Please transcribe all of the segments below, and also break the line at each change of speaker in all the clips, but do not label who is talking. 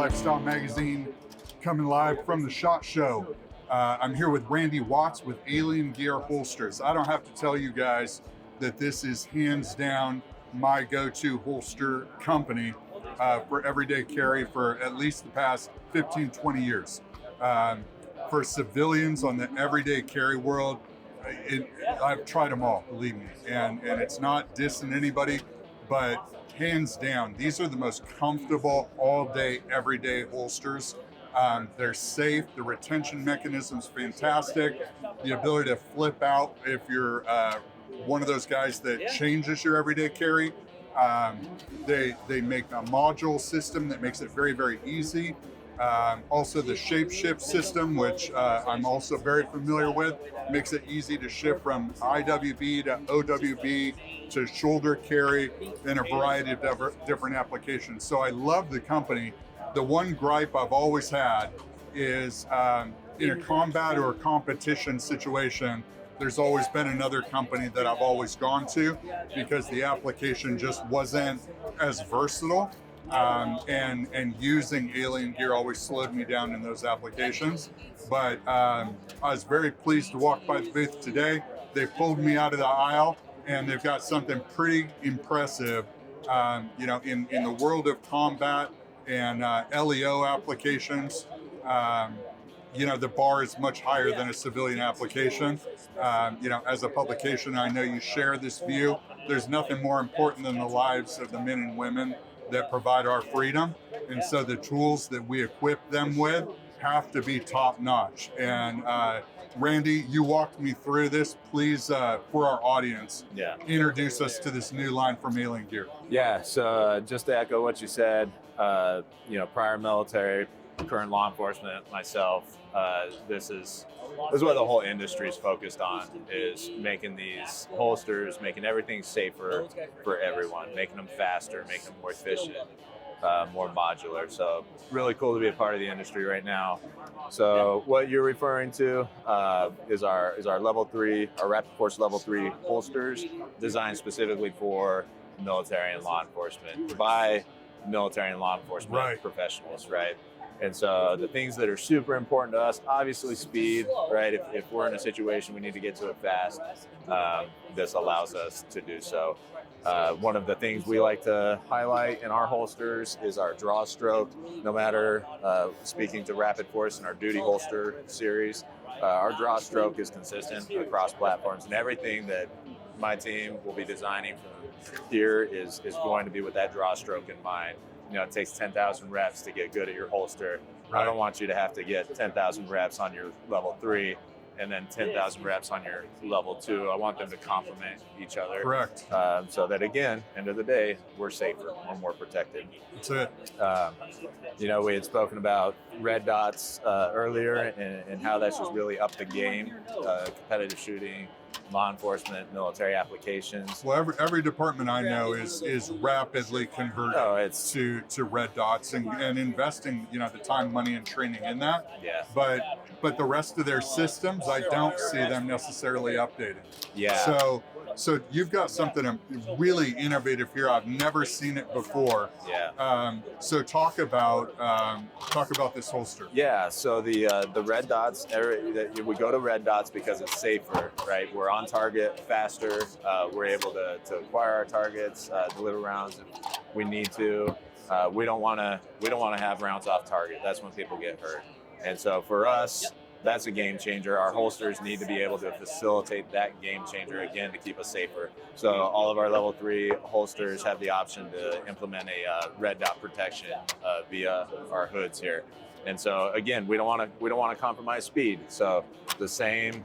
Lifestyle Magazine, coming live from the SHOT Show. I'm here with Randy Watts with Alien Gear Holsters. I don't have to tell you guys that this is hands down my go-to holster company for everyday carry for at least the past 15, 20 years. For civilians on the everyday carry world, I've tried them all, believe me, and it's not dissing anybody, but hands down, these are the most comfortable all-day, everyday holsters. They're safe, the retention mechanism's fantastic, the ability to flip out if you're one of those guys that changes your everyday carry. They make a module system that makes it very, very easy. Also the ShapeShift system, which I'm also very familiar with, makes it easy to shift from IWB to OWB to shoulder carry in a variety of different applications. So I love the company. The one gripe I've always had is in a combat or a competition situation, there's always been another company that I've always gone to because the application just wasn't as versatile. And using Alien Gear always slowed me down in those applications. But I was very pleased to walk by the booth today. They pulled me out of the aisle and they've got something pretty impressive, in the world of combat and LEO applications. The bar is much higher than a civilian application. As a publication, I know you share this view. There's nothing more important than the lives of the men and women that provide our freedom. And so the tools that we equip them with have to be top notch. And Randy, you walked me through this. Please, for our audience, introduce us to this new line from Alien Gear.
Yeah, so just to echo what you said, prior military, current law enforcement, myself, this is what the whole industry is focused on, is making these holsters, making everything safer for everyone, making them faster, making them more efficient, more modular. So really cool to be a part of the industry right now. So what you're referring to is our level 3, our Rapid Force level 3 holsters, designed specifically for military and law enforcement by military and law enforcement professionals, right? And so the things that are super important to us, obviously speed, right? If we're in a situation we need to get to it fast, this allows us to do so. One of the things we like to highlight in our holsters is our draw stroke. No matter, speaking to Rapid Force and our duty holster series, our draw stroke is consistent across platforms, and everything that my team will be designing from here is going to be with that draw stroke in mind. It takes 10,000 reps to get good at your holster. I don't want you to have to get 10,000 reps on your level 3 and then 10,000 reps on your level 2. I want them to complement each other.
Correct.
So that, again, end of the day, we're safer, we're more protected.
That's it.
We had spoken about red dots earlier and how that's just really upped the game, competitive shooting, law enforcement, military applications.
Well, every department I know is rapidly converting to red dots and investing, the time, money, and training in that.
Yeah.
But the rest of their systems, I don't see them necessarily updated.
Yeah.
So you've got something really innovative here. I've never seen it before.
Yeah.
So talk about this holster.
Yeah. So the red dots, we go to red dots because it's safer, right? We're on target faster. We're able to acquire our targets, deliver rounds if we need to. We don't want to have rounds off target. That's when people get hurt. And so for us, that's a game changer. Our holsters need to be able to facilitate that game changer, again, to keep us safer. So all of our level 3 holsters have the option to implement a red dot protection via our hoods here. And so again, we don't want to compromise speed. So the same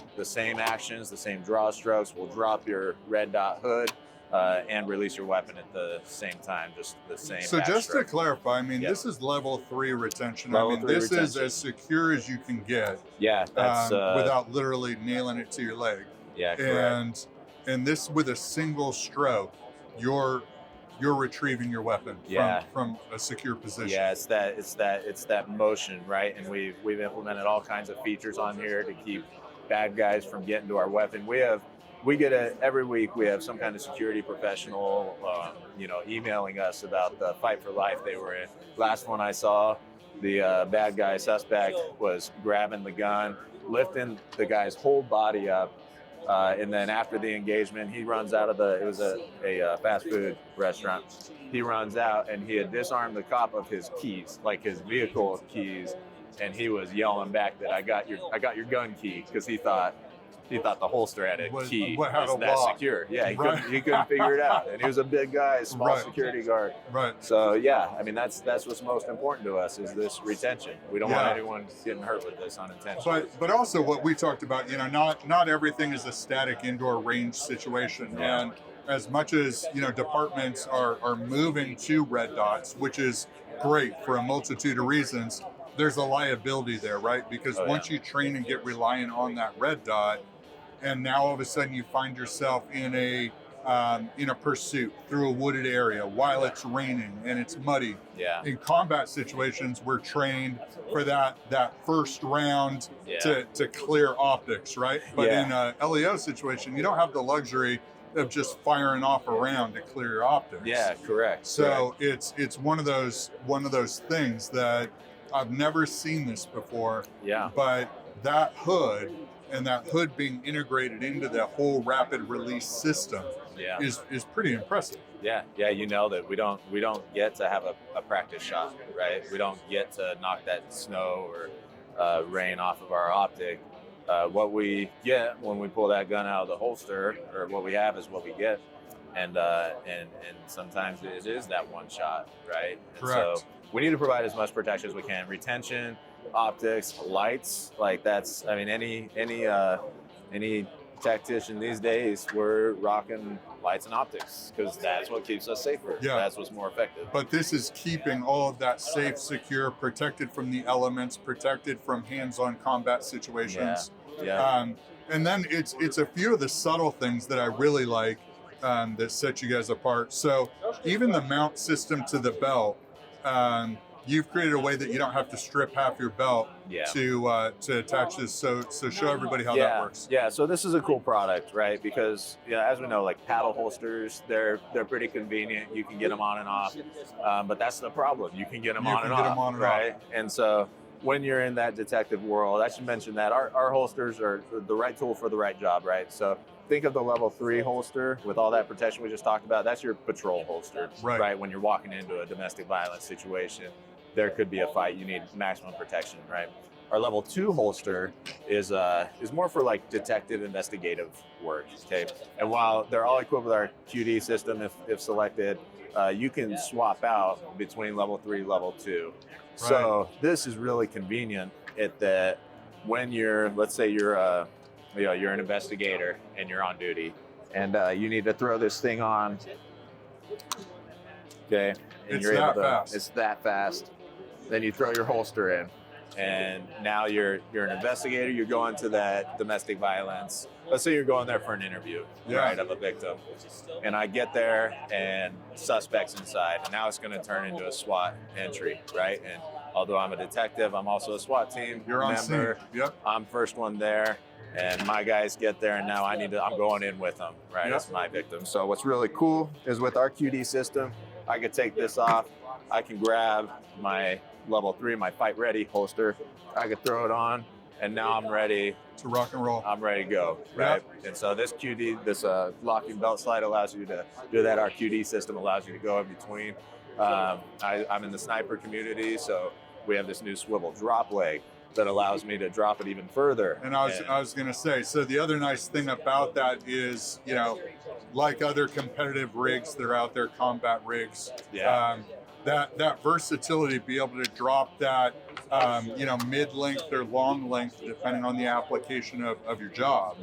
actions, the same draw strokes will drop your red dot hood and release your weapon at the same time, just the same.
So just to clarify, this is level 3 retention. This is as secure as you can get.
Yeah, that's
without literally nailing it to your leg.
Yeah, correct.
And this, with a single stroke, you're retrieving your weapon from a secure position.
Yeah, it's that motion, right? And we've implemented all kinds of features on here to keep bad guys from getting to our weapon. Every week we have some kind of security professional, emailing us about the fight for life they were in. Last one I saw, the bad guy suspect was grabbing the gun, lifting the guy's whole body up. And then after the engagement, he runs out of it was a fast food restaurant. He runs out and he had disarmed the cop of his keys, like his vehicle keys. And he was yelling back that I got your gun key, because he thought the holster had a key.
Had
was
a
that
lock.
secure. Yeah, he couldn't figure it out. And he was a big guy, small
Right.
security guard.
Right.
So yeah, I mean that's what's most important to us is this retention. We don't want
Yeah.
anyone getting hurt with this unintentionally.
But also what we talked about, not everything is a static indoor range situation.
Yeah.
And as much as, departments are moving to red dots, which is great for a multitude of reasons, there's a liability there, right? Because once you train and get reliant on that red dot, and now all of a sudden you find yourself in a pursuit through a wooded area while it's raining and it's muddy.
Yeah.
In combat situations, we're trained for that first round to clear optics, right? But in a LEO situation, you don't have the luxury of just firing off a round to clear your optics.
Yeah, correct.
So it's one of those things that I've never seen this before.
Yeah.
But that hood and that hood being integrated into the whole rapid release system is pretty impressive.
Yeah, you nailed it. We don't get to have a practice shot, right? We don't get to knock that snow or rain off of our optic. What we get when we pull that gun out of the holster, or what we have, is what we get, and sometimes it is that one shot, right?
Correct.
So we need to provide as much protection as we can. Retention, optics, lights, like that's. I mean, any tactician these days, we're rocking lights and optics because that's what keeps us safer.
Yeah.
That's what's more effective.
But this is keeping all of that safe, secure, protected from the elements, protected from hands-on combat situations.
Yeah.
And then it's a few of the subtle things that I really like that set you guys apart. So even the mount system to the belt, you've created a way that you don't have to strip half your belt to attach this. So show everybody how that works.
Yeah, so this is a cool product, right? Because as we know, like paddle holsters, they're pretty convenient. You can get them on and off, but that's the problem. You can get them on and off, right? And so when you're in that detective world, I should mention that our holsters are the right tool for the right job, right? So think of the level 3 holster with all that protection we just talked about. That's your patrol holster, right? When you're walking into a domestic violence situation, there could be a fight. You need maximum protection, right? Our level 2 holster is more for like detective investigative work, okay? And while they're all equipped with our QD system, if selected, you can swap out between level 3, level 2. Right. So this is really convenient at that when let's say you're an investigator and you're on duty, and you need to throw this thing on. Okay, and it's that fast. Then you throw your holster in, and now you're an investigator. You're going to that domestic violence. Let's say you're going there for an interview, right, of a victim. And I get there, and suspect's inside. And now it's going to turn into a SWAT entry, right? And although I'm a detective, I'm also a SWAT team member.
Yep.
I'm first one there. And my guys get there, and now I'm going in with them, right? That's my victim. So what's really cool is with our QD system, I could take this off. I can grab my level 3, my fight ready holster. I could throw it on, and now I'm ready
to rock and roll.
I'm ready to go, right? Yep. And so this QD, this locking belt slide allows you to do that. Our QD system allows you to go in between. I'm in the sniper community, so we have this new swivel drop leg that allows me to drop it even further.
And I was going to say, so the other nice thing about that is, like other competitive rigs that are out there, combat rigs, that versatility, be able to drop that, mid-length or long length, depending on the application of your job,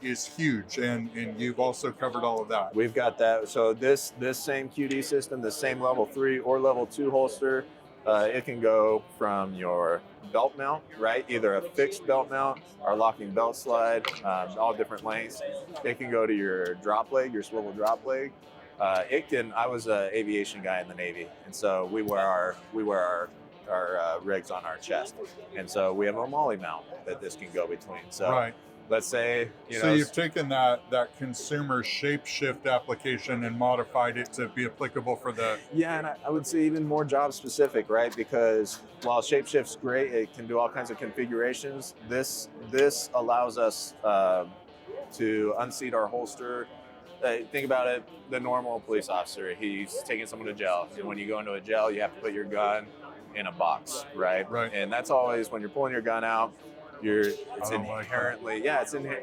is huge. And you've also covered all of that.
We've got that. So this same QD system, the same level 3 or level 2 holster, it can go from your belt mount, right? Either a fixed belt mount or locking belt slide, all different lengths. It can go to your drop leg, your swivel drop leg. I was an aviation guy in the Navy, and so we wear our rigs on our chest. And so we have a MOLLE mount that this can go between. So let's say,
so you've taken that consumer ShapeShift application and modified it to be applicable for the.
Yeah, and I would say even more job specific, right? Because while ShapeShift's great, it can do all kinds of configurations. This allows us to unseat our holster. Think about it, the normal police officer, he's taking someone to jail. And when you go into a jail, you have to put your gun in a box, right?
Right.
And that's always, when you're pulling your gun out, it's inherently,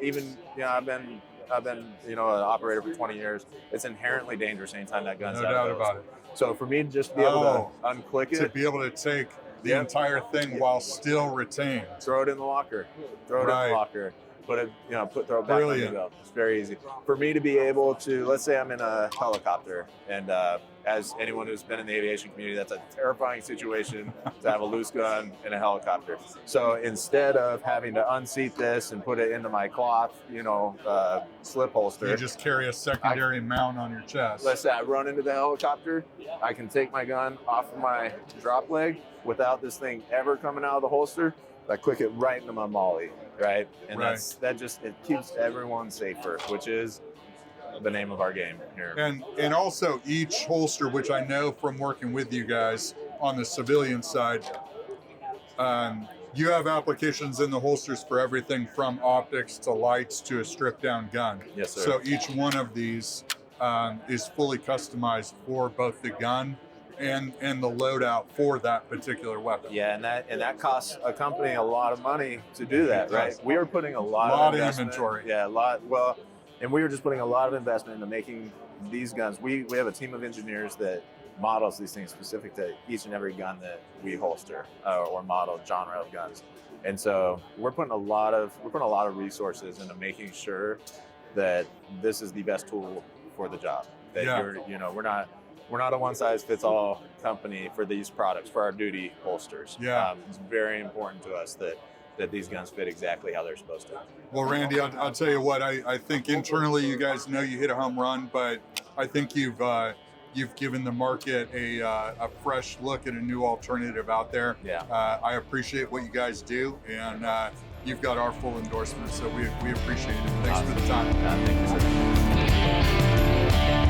even, I've been, an operator for 20 years. It's inherently dangerous anytime that gun's
No
out.
doubt about it.
So for me to just be able to unclick it,
to be able to take the entire thing while still retained.
throw it in the locker, throw it in the locker, put it, throw it back on the belt. It's very easy. For me to be able to, let's say I'm in a helicopter, and as anyone who's been in the aviation community, that's a terrifying situation to have a loose gun in a helicopter. So instead of having to unseat this and put it into my cloth, slip holster,
You just carry a secondary mount on your chest.
let's say I run into the helicopter, I can take my gun off of my drop leg without this thing ever coming out of the holster. I click it right into my molly, right? And it keeps everyone safer, which is the name of our game here.
And also each holster, which I know from working with you guys on the civilian side, you have applications in the holsters for everything from optics to lights to a stripped down gun.
Yes, sir.
So each one of these is fully customized for both the gun and the loadout for that particular weapon.
Yeah, and that costs a company a lot of money to do that, right? We were putting a lot of
inventory.
Yeah, a lot. Well, and we were just putting a lot of investment into making these guns. We have a team of engineers that models these things specific to each and every gun that we holster or model genre of guns. And so we're putting a lot of resources into making sure that this is the best tool for the job. That we're not a one-size-fits-all company for these products, for our duty holsters.
Yeah.
It's very important to us that these guns fit exactly how they're supposed to.
Well, Randy, I'll tell you what, I think internally you guys know you hit a home run, but I think you've given the market a fresh look at a new alternative out there.
Yeah.
I appreciate what you guys do, and you've got our full endorsement, so we appreciate it. Thanks for the time.
Thank you, sir.